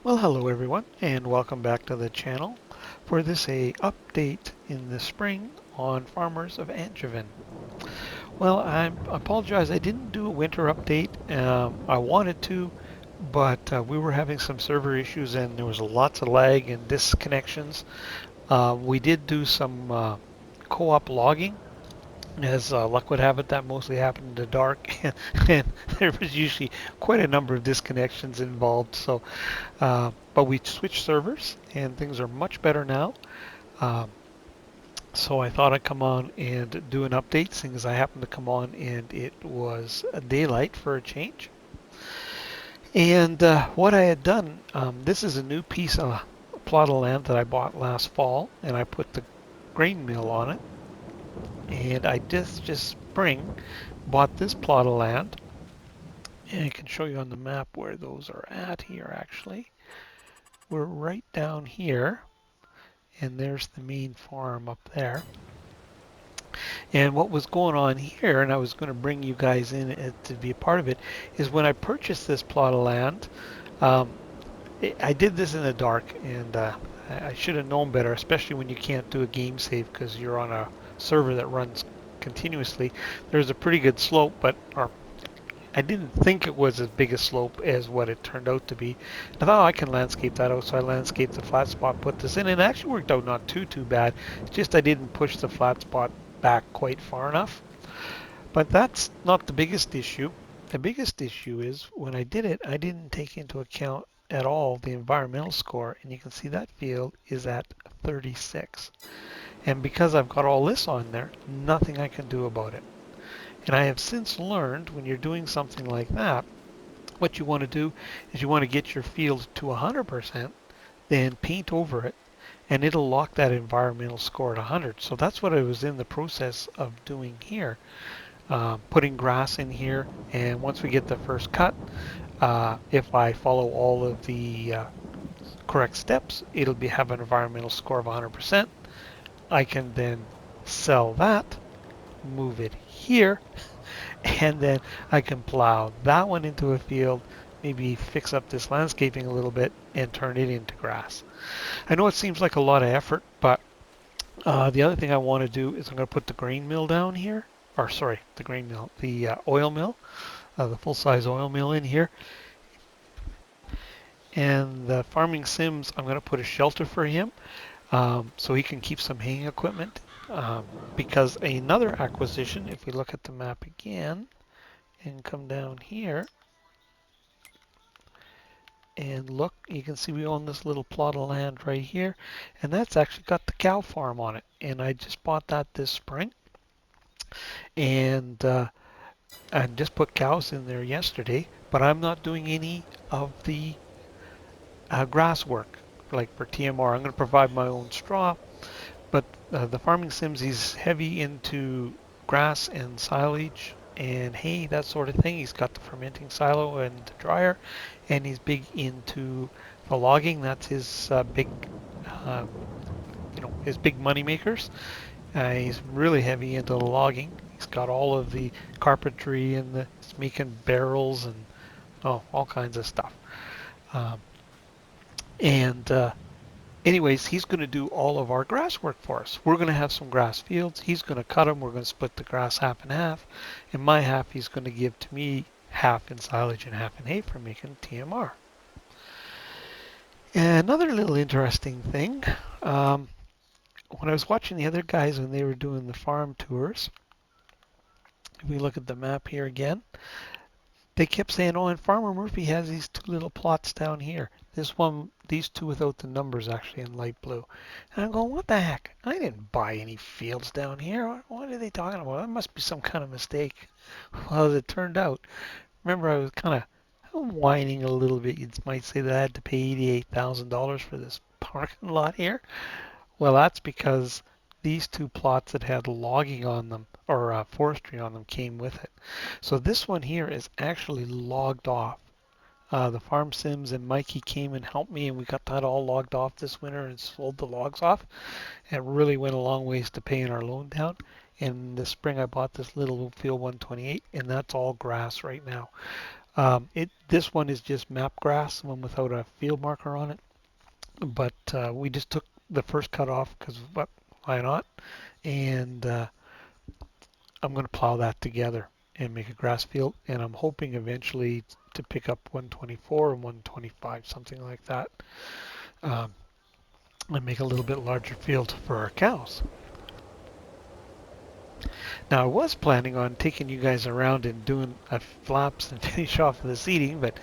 Well, hello everyone, and welcome back to the channel for this update in the spring on farmers of Angevin. Well, I apologize, I didn't do a winter update. I wanted to, but we were having some server issues and there was lots of lag and disconnections. We did do some co-op logging. As luck would have it, that mostly happened in the dark, and there was usually quite a number of disconnections involved. But we switched servers and things are much better now. Um, so I thought I'd come on and do an update, seeing as I happened to come on and it was a daylight for a change. And what I had done, this is a new piece of plot of land that I bought last fall, and I put the grain mill on it. And I just spring bought this plot of land, and I can show you on the map where those are at here actually. We're right down here. And there's the main farm up there. And what was going on here, and I was going to bring you guys in to be a part of it, is when I purchased this plot of land, um, I did this in the dark, and I should have known better, especially when you can't do a game save because you're on a server that runs continuously. There's a pretty good slope, but I didn't think it was as big a slope as what it turned out to be. I thought, I can landscape that out, so I landscaped the flat spot, put this in, and it actually worked out not too bad. It's just I didn't push the flat spot back quite far enough. But that's not the biggest issue. The biggest issue is when I did it, I didn't take into account at all the environmental score, and you can see that field is at 36. And because I've got all this on there, nothing I can do about it. And I have since learned when you're doing something like that, what you want to do is you want to get your field to 100%, then paint over it, and it'll lock that environmental score at 100. So that's what I was in the process of doing here, putting grass in here. And once we get the first cut, if I follow all of the correct steps, it'll have an environmental score of 100%. I can then sell that, move it here, and then I can plow that one into a field, maybe fix up this landscaping a little bit and turn it into grass. I know it seems like a lot of effort, but the other thing I want to do is I'm going to put the grain mill down here, or sorry, the grain mill, the oil mill, the full-size oil mill in here. And the farming sims, I'm going to put a shelter for him so he can keep some haying equipment. Because another acquisition, if we look at the map again and come down here and look, you can see we own this little plot of land right here, and that's actually got the cow farm on it. And I just bought that this spring, and I just put cows in there yesterday, but I'm not doing any of the grass work like for TMR. I'm going to provide my own straw. But the farming sims, he's heavy into grass and silage and hay, that sort of thing. He's got the fermenting silo and the dryer, and he's big into the logging. That's his his big money makers. He's really heavy into the logging. He's got all of the carpentry and he's making barrels and all kinds of stuff. And Anyways, he's going to do all of our grass work for us. We're going to have some grass fields. He's going to cut them. We're going to split the grass half and half. And my half he's going to give to me half in silage and half in hay for making TMR. And another little interesting thing, when I was watching the other guys when they were doing the farm tours, if we look at the map here again, they kept saying, oh, and Farmer Murphy has these two little plots down here. This one, these two without the numbers actually in light blue. And I'm going, what the heck? I didn't buy any fields down here. What are they talking about? That must be some kind of mistake. Well, as it turned out, remember I was kind of whining a little bit. You might say that I had to pay $88,000 for this parking lot here. Well, that's because these two plots that had logging on them or forestry on them came with it. So this one here is actually logged off. The farm sims and Mikey came and helped me, and we got that all logged off this winter and sold the logs off. It really went a long ways to paying our loan down. In the spring, I bought this little field 128, and that's all grass right now. This one is just map grass, one without a field marker on it. But we just took the first cut off because why not? And I'm going to plow that together and make a grass field. And I'm hoping eventually to pick up 124 and 125, something like that, um, and make a little bit larger field for our cows. Now, I was planning on taking you guys around and doing flaps and finish off the seeding, but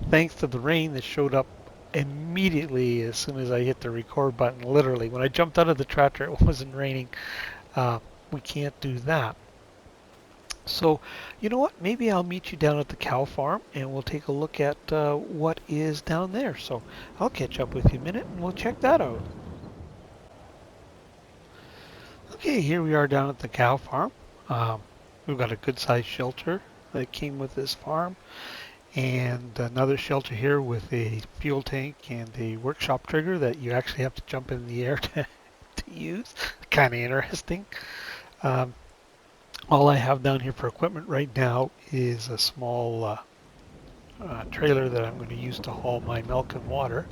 thanks to the rain that showed up immediately as soon as I hit the record button, literally, when I jumped out of the tractor, it wasn't raining. We can't do that. So, you know what? Maybe I'll meet you down at the cow farm and we'll take a look at what is down there. So, I'll catch up with you in a minute and we'll check that out. Okay, here we are down at the cow farm. Um, we've got a good sized shelter that came with this farm, and another shelter here with a fuel tank and a workshop trigger that you actually have to jump in the air to use. Kind of interesting. Um, all I have down here for equipment right now is a small trailer that I'm going to use to haul my milk and water.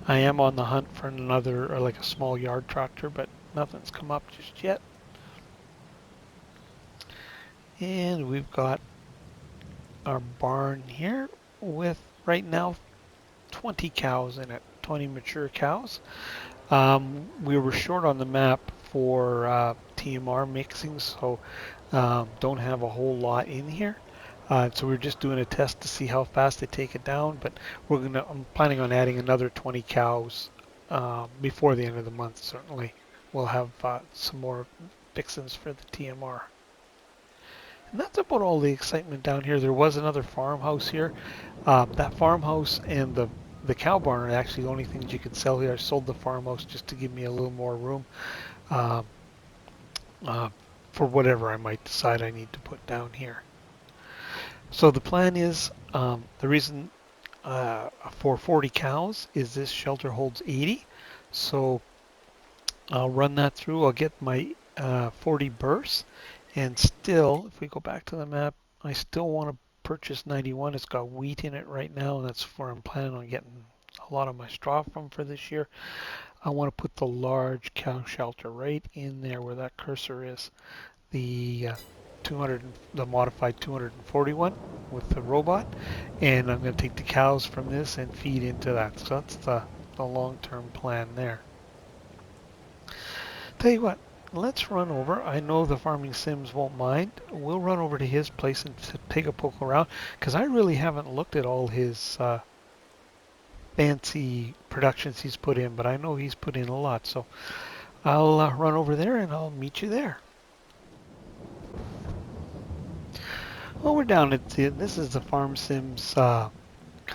I am on the hunt for another, or like a small yard tractor, but nothing's come up just yet. And we've got our barn here with right now 20 cows in it, 20 mature cows. We were short on the map for TMR mixing, so don't have a whole lot in here. So we're just doing a test to see how fast they take it down, but I'm planning on adding another 20 cows before the end of the month. Certainly, we'll have some more fixins for the TMR. And that's about all the excitement down here. There was another farmhouse here. That farmhouse and the cow barn are actually the only things you can sell here. I sold the farmhouse just to give me a little more room for whatever I might decide I need to put down here. So the plan is, the reason for 40 cows is this shelter holds 80. So I'll run that through. I'll get my 40 bursts. And still, if we go back to the map, I still want to purchase 91. It's got wheat in it right now, and that's where I'm planning on getting a lot of my straw from for this year. I want to put the large cow shelter right in there where that cursor is. The the modified 241 with the robot, and I'm going to take the cows from this and feed into that. So that's the long-term plan there. Tell you what, let's run over. I know the farming sims won't mind. We'll run over to his place and take a poke around, because I really haven't looked at all his fancy productions he's put in, but I know he's put in a lot. So I'll run over there and I'll meet you there. Well, we're down at this is the Farm Sims kind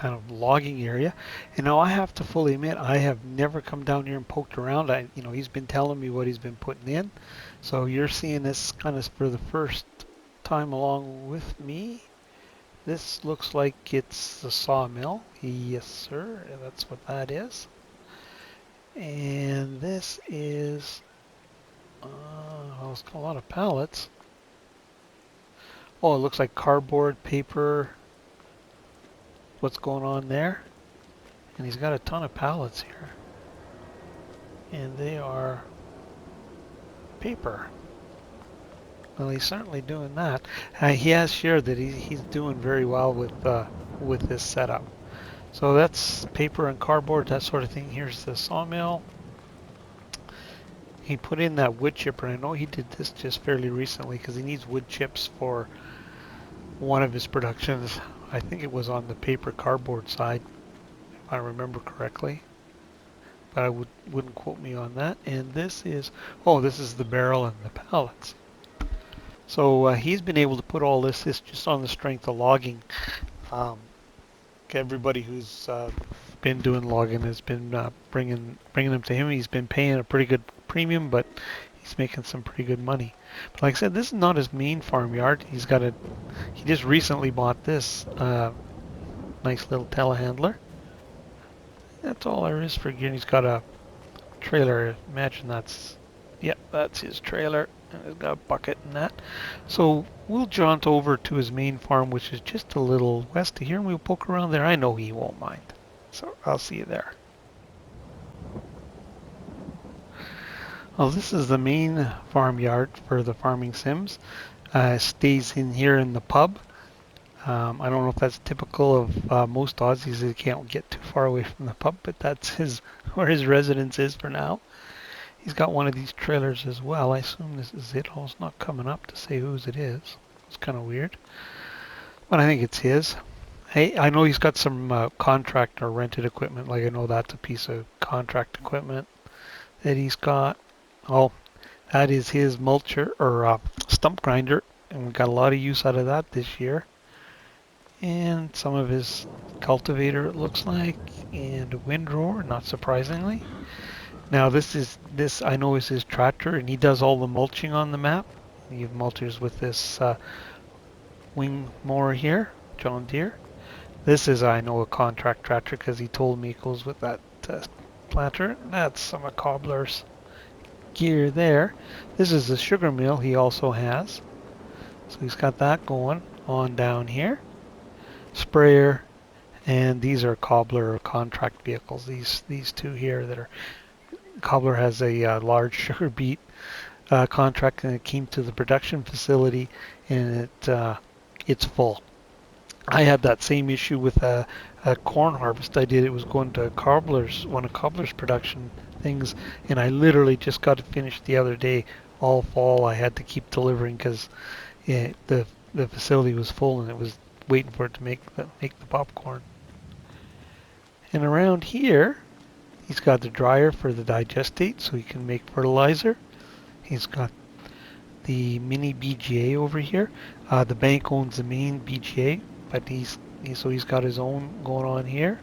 of logging area, and now I have to fully admit I have never come down here and poked around. He's been telling me what he's been putting in, so you're seeing this kind of for the first time along with me. This looks like it's the sawmill. Yes, sir, that's what that is. And this is it's got a lot of pallets. Oh, it looks like cardboard, paper. What's going on there? And he's got a ton of pallets here. And they are paper. Well, he's certainly doing that. He has shared that he's doing very well with this setup. So that's paper and cardboard, that sort of thing. Here's the sawmill. He put in that wood chipper. I know he did this just fairly recently because he needs wood chips for one of his productions. I think it was on the paper cardboard side, if I remember correctly. But I wouldn't quote me on that. And this is the barrel and the pallets. So he's been able to put all this just on the strength of logging. Everybody who's been doing logging has been bringing them to him. He's been paying a pretty good premium, but he's making some pretty good money. But like I said, this is not his main farmyard. He just recently bought this nice little telehandler. That's all there is for gear. He's got a trailer. Imagine that's Yep, that's his trailer. And he's got a bucket and that. So we'll jaunt over to his main farm, which is just a little west of here, and we'll poke around there. I know he won't mind. So I'll see you there. Well, this is the main farmyard for the farming sims. Stays in here in the pub. I don't know if that's typical of most Aussies. They can't get too far away from the pub, but that's where his residence is for now. He's got one of these trailers as well. I assume this is it. Oh, it's not coming up to say whose it is. It's kind of weird, but I think it's his. Hey, I know he's got some contract or rented equipment. Like I know that's a piece of contract equipment that he's got. Oh, that is his mulcher or stump grinder, and we got a lot of use out of that this year. And some of his cultivator, it looks like, and a windrower, not surprisingly. Now this I know is his tractor, and he does all the mulching on the map. He mulches with this wing mower here, John Deere. This is, I know, a contract tractor because he told me it goes with that planter. That's some of Cobbler's gear there. This is the sugar mill he also has. So he's got that going on down here. Sprayer, and these are Cobbler contract vehicles. These two here that are Cobbler has a large sugar beet contract, and it came to the production facility, and it's full. I had that same issue with a corn harvest I did. It was going to one of Cobbler's production things, and I literally just got it finished the other day. All fall, I had to keep delivering because the facility was full, and it was waiting for it to make the popcorn. And around here, he's got the dryer for the digestate, so he can make fertilizer. He's got the mini BGA over here. The bank owns the main BGA, but he's got his own going on here.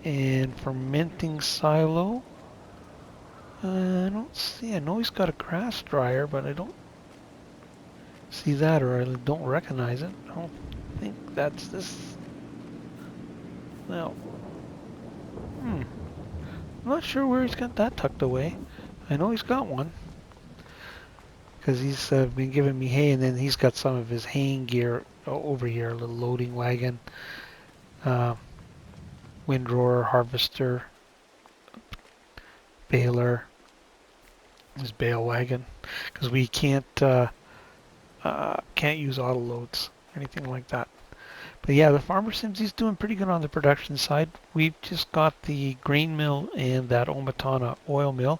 And fermenting silo. I don't see. I know he's got a grass dryer, but I don't see that, or I don't recognize it. I don't think that's this. No. I'm not sure where he's got that tucked away. I know he's got one because he's been giving me hay, and then he's got some of his haying gear over here, a little loading wagon, windrower, harvester, baler, his bale wagon, because we can't use auto loads, anything like that. But yeah, the Farmer Sims, he's doing pretty good on the production side. We've just got the grain mill and that Omatana oil mill,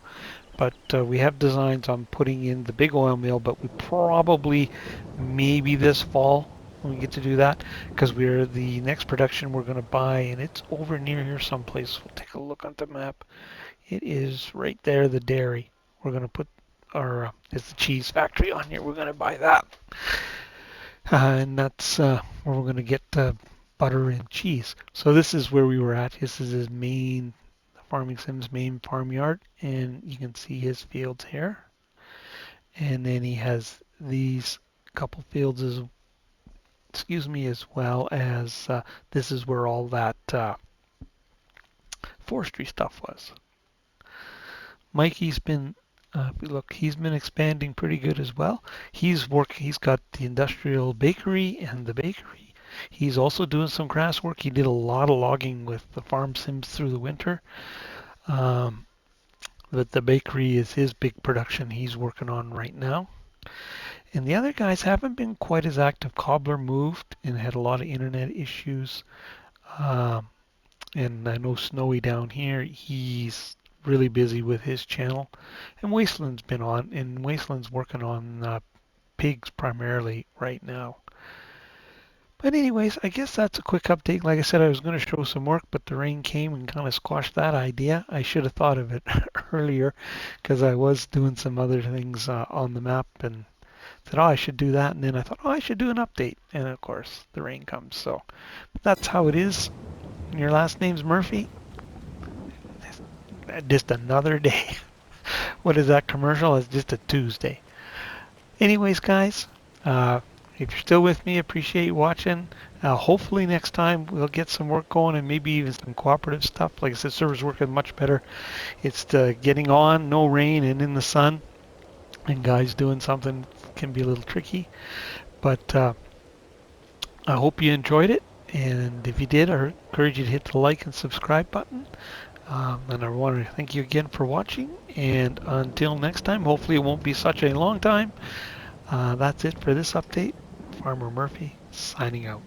but we have designs on putting in the big oil mill, but we probably, maybe this fall, when we get to do that, because the next production we're going to buy, and it's over near here someplace. We'll take a look on the map. It is right there, the dairy. We're going to put it's the cheese factory on here. We're going to buy that. And that's where we're going to get butter and cheese. So this is where we were at. This is his Farming Sim's main farmyard, and you can see his fields here. And then he has these couple fields as well as this is where all that forestry stuff was. Mikey's been he's been expanding pretty good as well. He's got the industrial bakery and the bakery. He's also doing some grass work. He did a lot of logging with the Farm Sims through the winter. But the bakery is his big production he's working on right now. And the other guys haven't been quite as active. Cobbler moved and had a lot of internet issues. And I know Snowy down here, he's really busy with his channel. And Wasteland's been on, and Wasteland's working on pigs primarily right now. But anyways, I guess that's a quick update. Like I said, I was going to show some work, but the rain came and kind of squashed that idea. I should have thought of it earlier because I was doing some other things on the map and said, oh, I should do that. And then I thought, oh, I should do an update. And of course, the rain comes. So that's how it is. Your last name's Murphy. Just another day. What is that commercial? It's just a Tuesday. Anyways, guys, if you're still with me, appreciate you watching. Hopefully next time we'll get some work going and maybe even some cooperative stuff. Like I said, server's working much better. It's getting on, no rain, and in the sun. and guys doing something can be a little tricky. But I hope you enjoyed it. And if you did, I encourage you to hit the like and subscribe button. And I want to thank you again for watching. And until next time, hopefully it won't be such a long time. That's it for this update. Farmer Murphy signing out.